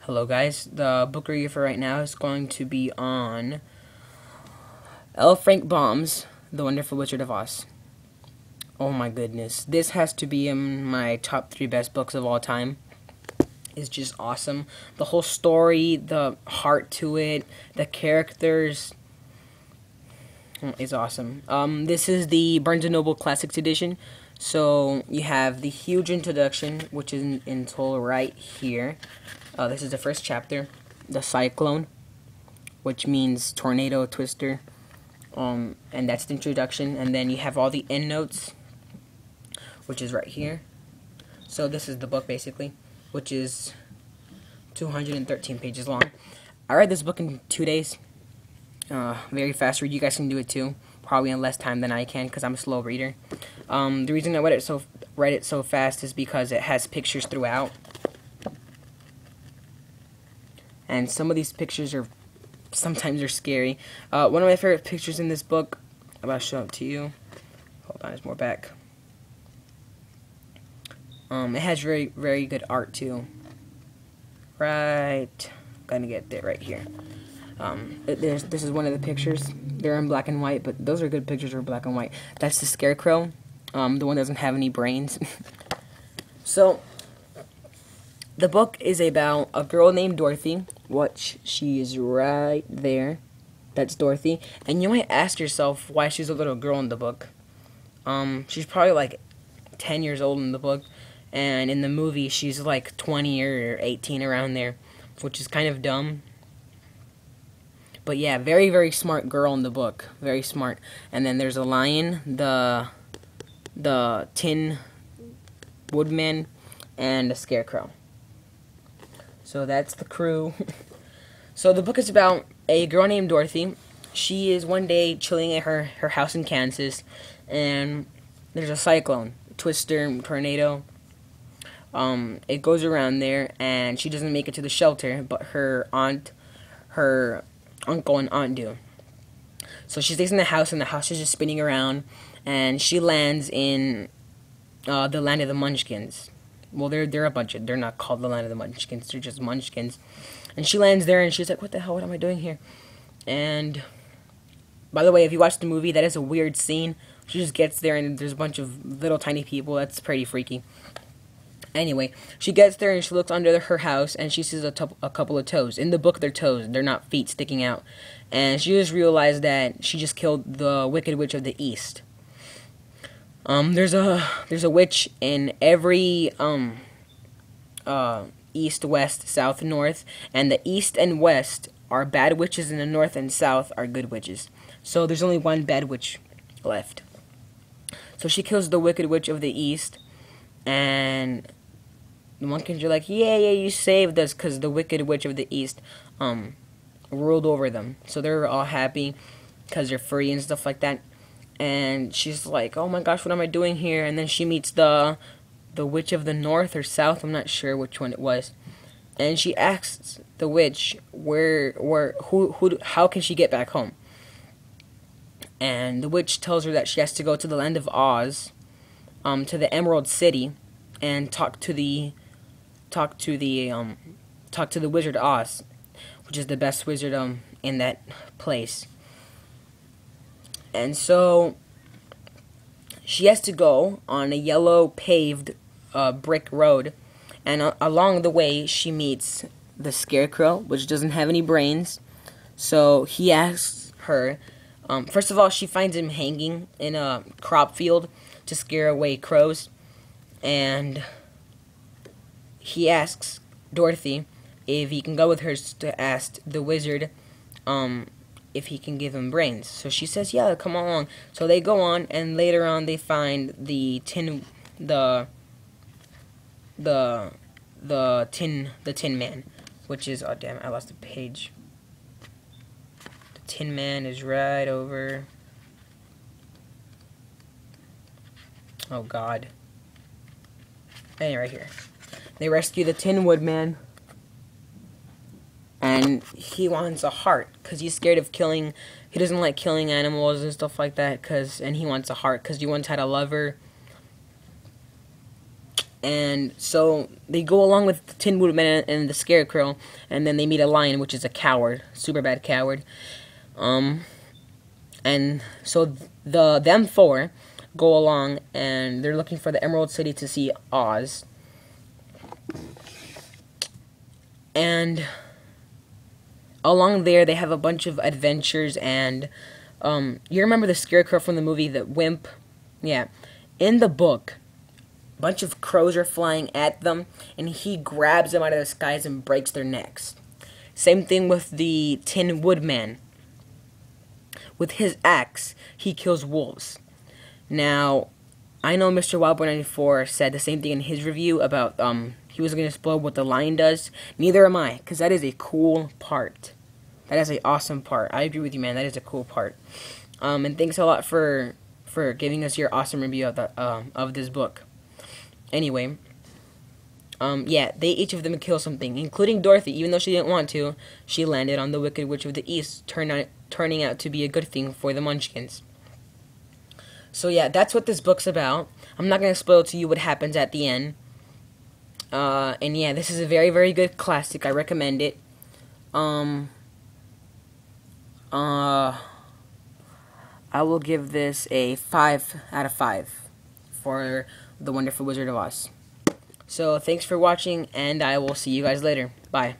Hello guys, the book review for right now is going to be on L. Frank Baum's The Wonderful Wizard of Oz. Oh my goodness, this has to be in my top 3 best books of all time. It's just awesome. The whole story, the heart to it, the characters, is awesome. This is the Barnes & Noble Classics edition. So you have the huge introduction, which is in total right here. This is the first chapter, the Cyclone, which means tornado twister, and that's the introduction. And then you have all the endnotes, which is right here. So this is the book basically, which is 213 pages long. I read this book in 2 days. Very fast read. You guys can do it too, probably in less time than I can because I'm a slow reader. The reason I read it so fast is because it has pictures throughout. And some of these pictures are sometimes scary. One of my favorite pictures in this book, I'm about to show it to you. Hold on, there's more back. It has very, very good art too. Right, gonna get there right here. This is one of the pictures. They're in black and white, but those are good pictures for black and white. That's the Scarecrow. The one that doesn't have any brains. So, the book is about a girl named Dorothy. Watch, she is right there. That's Dorothy. And you might ask yourself why she's a little girl in the book. She's probably like 10 years old in the book. And in the movie, she's like 20 or 18 around there. Which is kind of dumb. But yeah, very, very smart girl in the book. Very smart. And then there's a lion, the Tin Woodman, and a Scarecrow. So that's the crew. So the book is about a girl named Dorothy. She is one day chilling at her house in Kansas, and there's a cyclone, twister, tornado. It goes around there, and she doesn't make it to the shelter, but her uncle and aunt do. So she stays in the house, and the house is just spinning around, and she lands in the land of the Munchkins. Well, they're a bunch of, they're not called the land of the Munchkins, they're just Munchkins. And she lands there, and she's like, what the hell, what am I doing here? And, by the way, if you watch the movie, that is a weird scene. She just gets there, and there's a bunch of little tiny people. That's pretty freaky. Anyway, she gets there, and she looks under her house, and she sees a couple of toes. In the book, they're toes. They're not feet sticking out. And she just realized that she just killed the Wicked Witch of the East. There's a witch in every east, west, south, north, and the east and west are bad witches, and the north and south are good witches. So there's only one bad witch left. So she kills the Wicked Witch of the East, and the Munchkins are like, yeah, you saved us, because the Wicked Witch of the East ruled over them. So they're all happy because they're free and stuff like that. And she's like, oh my gosh, what am I doing here? And then she meets the witch of the north or south, I'm not sure which one it was. And she asks the witch how can she get back home? And the witch tells her that she has to go to the land of Oz, to the Emerald City, and talk to the Wizard Oz, which is the best wizard in that place. And so she has to go on a yellow paved brick road, and along the way she meets the Scarecrow, which doesn't have any brains. So he asks her, first of all, she finds him hanging in a crop field to scare away crows, and he asks Dorothy if he can go with her to ask the wizard if he can give him brains. So she says, yeah, come along. So they go on, and later on they find the Tin Man, which is, oh damn, I lost a page. The Tin Man is right over. Oh god. Anyway, right here. They rescue the Tin Woodman, and he wants a heart because he's scared of killing. He doesn't like killing animals and stuff like that. And he wants a heart because he once had a lover, And so they go along with the Tin Woodman and the Scarecrow, and then they meet a lion, which is a coward, super bad coward. And so them four go along, and they're looking for the Emerald City to see Oz. And along there, they have a bunch of adventures, and you remember the Scarecrow from the movie, the Wimp? Yeah. In the book, a bunch of crows are flying at them, and he grabs them out of the skies and breaks their necks. Same thing with the Tin Woodman. With his axe, he kills wolves. Now, I know Mr. Wildboy94 said the same thing in his review about he was going to spoil what the lion does. Neither am I, because that is a cool part. That is an awesome part. I agree with you, man. That is a cool part. And thanks a lot for giving us your awesome review of this book. Anyway, yeah, each of them kill something, including Dorothy. Even though she didn't want to, she landed on the Wicked Witch of the East, turning out to be a good thing for the Munchkins. So yeah, that's what this book's about. I'm not going to spoil to you what happens at the end. And yeah, this is a very, very good classic. I recommend it. I will give this a 5 out of 5 for The Wonderful Wizard of Oz. So thanks for watching, and I will see you guys later. Bye.